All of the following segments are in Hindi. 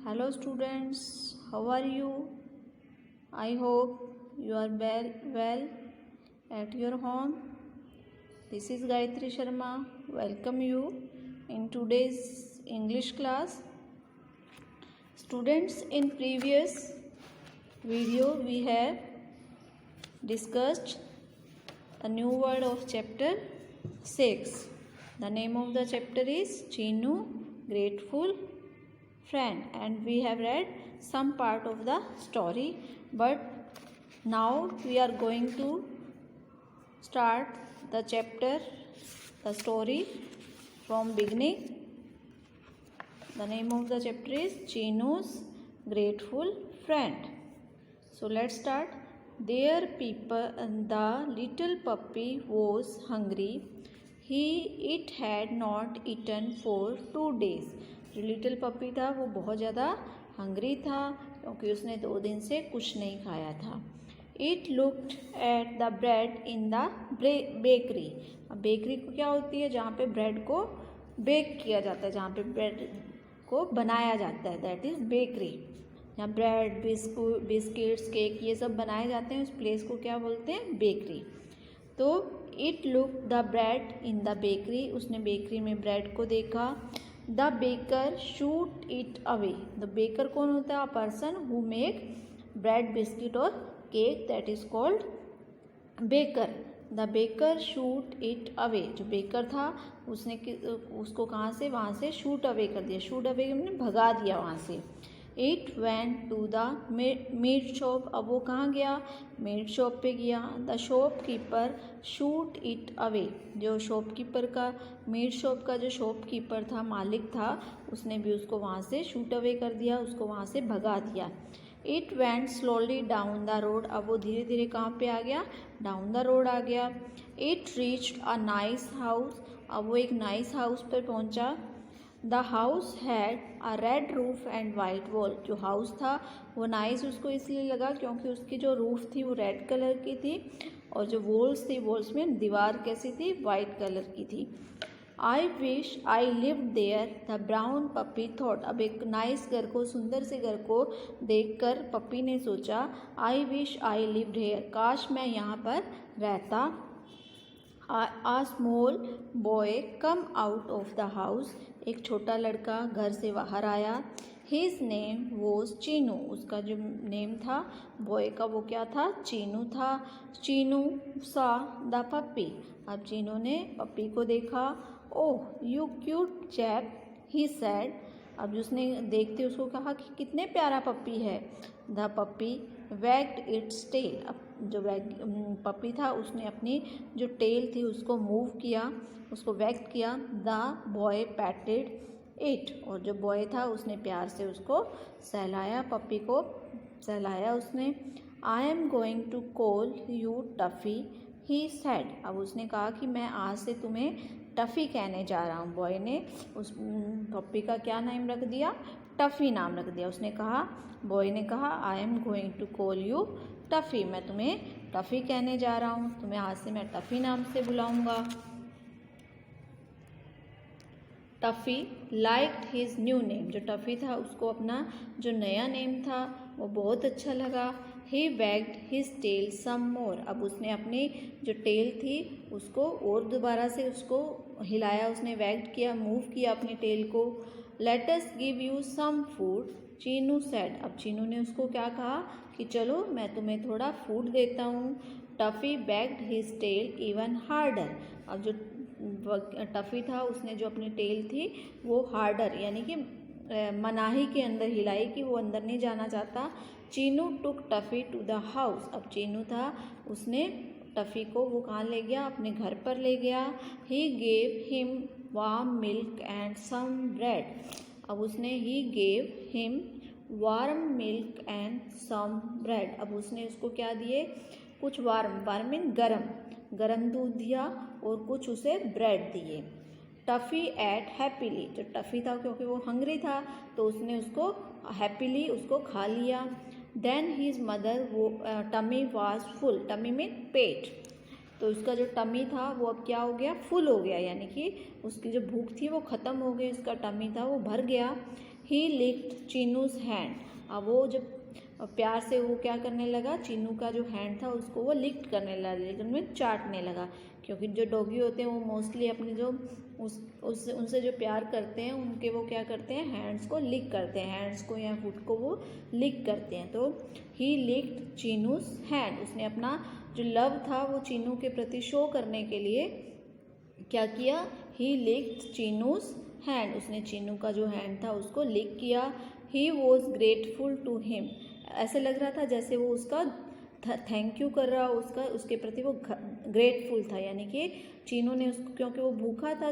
Hello students, how are you? I hope you are well at your home. This is Gayatri Sharma. Welcome you in today's English class. Students, in previous video we have discussed a new word of chapter 6. The name of the chapter is Chinu, Grateful Friend, and we have read some part of the story, but now we are going to start the chapter, the story from beginning. The name of the chapter is Chinu's Grateful Friend. So let's start. The little puppy was hungry. It had not eaten for 2 days. जो लिटिल पपी था वो बहुत ज़्यादा हंग्री था क्योंकि उसने 2 दिन से कुछ नहीं खाया था. It looked at the bread in the bakery. अब बेकरी को क्या होती है? जहाँ पे ब्रेड को बेक किया जाता है, जहाँ पे ब्रेड को बनाया जाता है, दैट इज़ बेकरी. जहाँ ब्रेड, बिस्किट्स, केक ये सब बनाए जाते हैं, उस प्लेस को क्या बोलते हैं? बेकरी. तो it look the bread in the bakery. उसने बेकरी में ब्रेड को देखा. The baker shoot it away. The baker कौन होता है? A person who make bread, biscuit और cake, that is called baker. The baker shoot it away. जो बेकर था उसने उसको कहाँ से? वहाँ से शूट अवे कर दिया. शूट अवे मैंने भगा दिया वहाँ से. It went to the meat shop. अब वो कहाँ गया? मीट शॉप पे गया. The shopkeeper shoot it away. जो शॉपकीपर का, मीट शॉप का जो शॉपकीपर था, मालिक था, उसने भी उसको वहाँ से शूट अवे कर दिया, उसको वहाँ से भगा दिया. It went slowly down the road. अब वो धीरे धीरे कहाँ पे आ गया? डाउन द रोड आ गया. It reached a nice house. अब वो एक नाइस हाउस पर पहुँचा. The house had a red roof and white wall. जो हाउस था वो नाइस उसको इसलिए लगा क्योंकि उसकी जो रूफ थी वो रेड कलर की थी और जो वॉल्स थी, वॉल्स में दीवार कैसी थी? वाइट कलर की थी. I wish I lived there the brown puppy thought. अब एक नाइस घर को, सुंदर से घर को देखकर पप्पी ने सोचा, आई विश आई लिव्ड हेयर. काश मैं यहाँ पर रहता. A small boy come out of the house. एक छोटा लड़का घर से बाहर आया. His name was Chinu. उसका जो नेम था बॉय का वो क्या था? चीनू था. Chinu saw the puppy. अब चीनू ने पप्पी को देखा. Oh, you cute chap, he said. अब उसने देखते उसको कहा कि कितने प्यारा पप्पी है. The puppy wagged its tail. अब जो पप्पी था उसने अपनी जो टेल थी उसको मूव किया, उसको वैग किया. The boy पैटेड it. और जो बॉय था उसने प्यार से उसको सहलाया, पप्पी को सहलाया उसने. I am going to call you Tuffy, he said. अब उसने कहा कि मैं आज से तुम्हें टफ़ी कहने जा रहा हूँ. बॉय ने उस पप्पी का क्या नाम रख दिया? टफ़ी नाम रख दिया. उसने कहा, बॉय ने कहा, I am going to call you Tuffy. मैं तुम्हें टफ़ी कहने जा रहा हूँ, तुम्हें आज से मैं टफ़ी नाम से बुलाऊंगा. टफ़ी लाइक्ड हिज न्यू नेम. जो टफ़ी था उसको अपना जो नया नेम था वो बहुत अच्छा लगा. ही वैग्ड हिज टेल सम मोर. अब उसने अपनी जो टेल थी उसको और दोबारा से उसको हिलाया, उसने वैग्ड किया, मूव किया अपनी टेल को. Let us give you some food, Chinu said. अब चीनू ने उसको क्या कहा कि चलो मैं तुम्हें थोड़ा फूड देता हूँ. टफ़ी बैग्ड हिज टेल इवन हार्डर. अब जो टफ़ी था उसने जो अपनी टेल थी वो हार्डर यानी कि मनाही के अंदर हिलाई कि वो अंदर नहीं जाना चाहता. चीनू टुक टफ़ी टू द हाउस. अब चीनू था उसने टफ़ी को वो कहाँ ले गया? अपने घर पर ले गया. He gave him warm milk and some bread. अब उसने he gave him warm milk and some bread. अब उसने उसको क्या दिए? कुछ वार्म मीन गरम दूध दिया और कुछ उसे ब्रेड दिए. टफ़ी एट हैप्पीली. जो टफ़ी था क्योंकि वो हंग्री था तो उसने उसको हैप्पीली उसको खा लिया. देन हिज मदर वो tummy was full. Tummy mean पेट. तो उसका जो टमी था वो अब क्या हो गया? फुल हो गया, यानी कि उसकी जो भूख थी वो ख़त्म हो गई, उसका टमी था वो भर गया. ही लिक्ड चीनूज हैंड। अब वो जब प्यार से वो क्या करने लगा, चीनू का जो हैंड था उसको वो लिक्ट करने लगा, लेकिन में चाटने लगा, क्योंकि जो डॉगी होते हैं वो मोस्टली अपने जो उनसे जो प्यार करते हैं उनके वो क्या करते हैं, हैंड्स को लिक करते हैं, हैंड्स को या फुट को वो लिक करते हैं। तो ही लिक्ड चीनूज हैंड, उसने अपना जो लव था वो चीनू के प्रति शो करने के लिए क्या किया, ही लिक्ड चीनूज हैंड, उसने चीनू का जो हैंड था उसको लिक किया। He was grateful to him, ऐसे लग रहा था जैसे वो उसका थैंक यू कर रहा, उसके प्रति वो ग्रेटफुल था, यानी कि चीनू ने उसको, क्योंकि वो भूखा था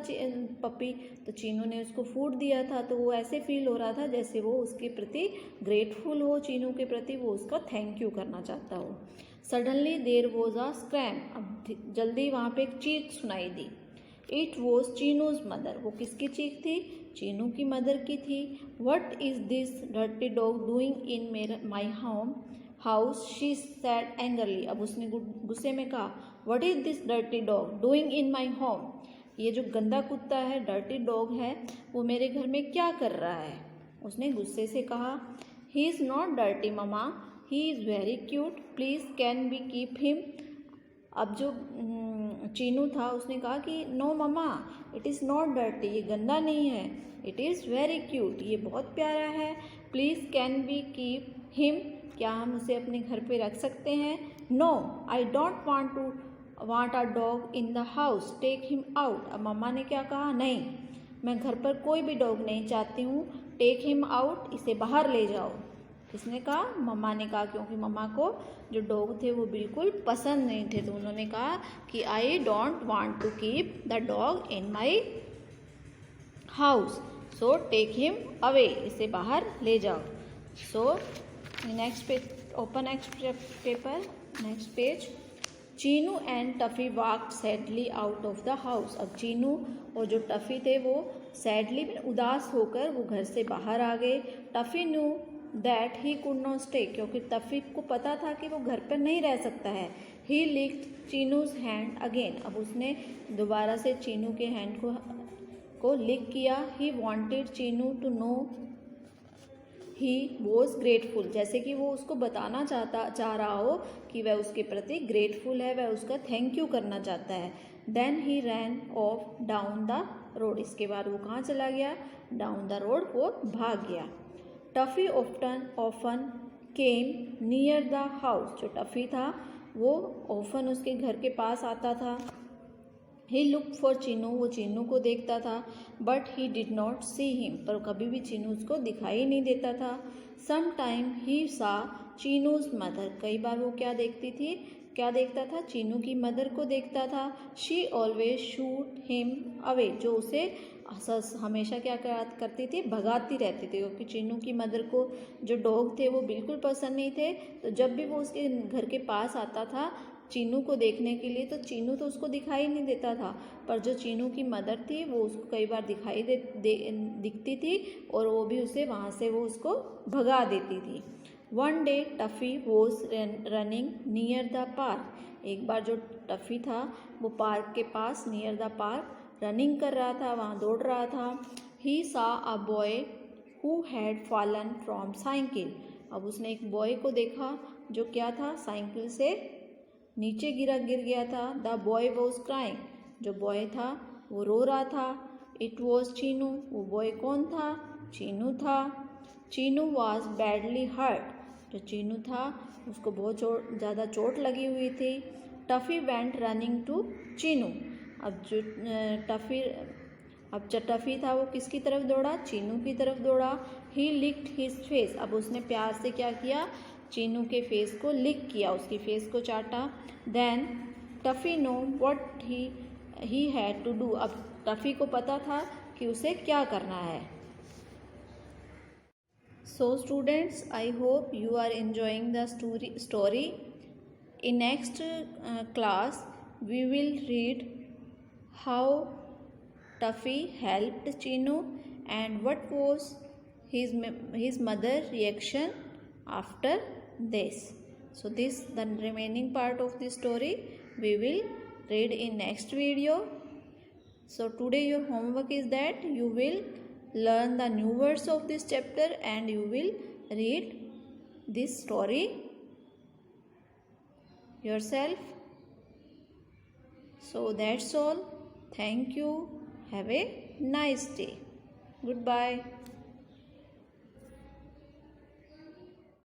पपी, तो चीनू ने उसको फूड दिया था, तो वो ऐसे फील हो रहा था जैसे वो उसके प्रति ग्रेटफुल हो, चीनू के प्रति वो उसका थैंक यू करना चाहता हो। Suddenly there was a scrum, अब जल्दी वहाँ पे एक चीख सुनाई दी। इट वॉज चीनूज मदर, वो किसकी चीख थी, चीनू की मदर की थी। What is this dirty dog doing in my home house, she said angrily, अब उसने गुस्से में कहा, what is this dirty dog doing in my home, ये जो गंदा कुत्ता है, डर्टी डॉग है, वो मेरे घर में क्या कर रहा है, उसने गुस्से से कहा। He is not dirty mama, he is very cute, please can we keep him. अब जो चीनू था उसने कहा कि no mama, it is not dirty, ये गंदा नहीं है, इट इज़ वेरी क्यूट, ये बहुत प्यारा है, please can we keep him, क्या हम उसे अपने घर पे रख सकते हैं। No I don't want a dog in the house, take him out. अब मम्मा ने क्या कहा, नहीं मैं घर पर कोई भी डॉग नहीं चाहती हूँ, टेक हिम आउट, इसे बाहर ले जाओ। किसने कहा, मम्मा ने कहा, क्योंकि मम्मा को जो डॉग थे वो बिल्कुल पसंद नहीं थे, तो उन्होंने कहा कि I don't want to keep the dog in my house, so take him away, इसे बाहर ले जाओ। So next page, open next paper, next page. Cheenu and Tuffy walked sadly out of the house, अब चीनू और जो टफ़ी थे वो सैडली उदास होकर वो घर से बाहर आ गए। Tuffy knew that he could not stay, क्योंकि टफ़ी को पता था कि वो घर पर नहीं रह सकता है। ही लिक्ड चीनूज हैंड अगेन, अब उसने दोबारा से चीनू के हैंड को लिक किया। He wanted Chinu to know he was grateful, जैसे कि वो उसको बताना चाह रहा हो कि वह उसके प्रति ग्रेटफुल है, वह उसका थैंक यू करना चाहता है। Then he ran off down the road, इसके बाद वो कहाँ चला गया, डाउन द रोड, वो भाग गया। Tuffy often came near the house, जो टफ़ी था वो ऑफन उसके घर के पास आता था। ही लुक फॉर चीनू, वो चीनू को देखता था, but he did not see him, पर कभी भी चीनू उसको दिखाई नहीं देता था। सम टाइम ही सा चीनूज मदर, कई बार वो क्या देखता था, चीनू की मदर को देखता था। She always shoot him away, जो उसे हमेशा क्या करती थी, भगाती रहती थी, क्योंकि चीनू की मदर को जो डॉग थे वो बिल्कुल पसंद नहीं थे। तो जब भी वो उसके घर के पास आता था चीनू को देखने के लिए, तो चीनू तो उसको दिखाई नहीं देता था, पर जो चीनू की मदर थी वो उसको कई बार दिखती थी और वो भी उसे वहाँ से वो उसको भगा देती थी। One day Tuffy was running near the park, एक बार जो टफ़ी था वो पार्क के पास नियर द पार्क रनिंग कर रहा था, वहाँ दौड़ रहा था। He saw a boy who had fallen from cycle, अब उसने एक बॉय को देखा जो क्या था, साइकिल से नीचे गिर गया था। द बॉय वॉज क्राइंग, जो बॉय था वो रो रहा था। इट वॉज चीनू, वो बॉय कौन था, चीनू था। चीनू वॉज बैडली हर्ट, जो चीनू था उसको बहुत ज़्यादा चोट लगी हुई थी। टफ़ी वेंट रनिंग टू चीनू, अब जो टफ़ी था वो किसकी तरफ दौड़ा, चीनू की तरफ दौड़ा। ही लिक्ड हिज फेस, अब उसने प्यार से क्या किया, चीनू के फेस को लिक किया, उसकी फेस को चाटा। Then Tuffy knew what he had to do, अब टफ़ी को पता था कि उसे क्या करना है। So students, I hope you are enjoying the story. In next class we will read how Tuffy helped Chinu and what was his mother reaction after this. So this the remaining part of the story we will read in next video. So today your homework is that you will learn the new words of this chapter and you will read this story yourself. So that's all. Thank you. Have a nice day. Goodbye.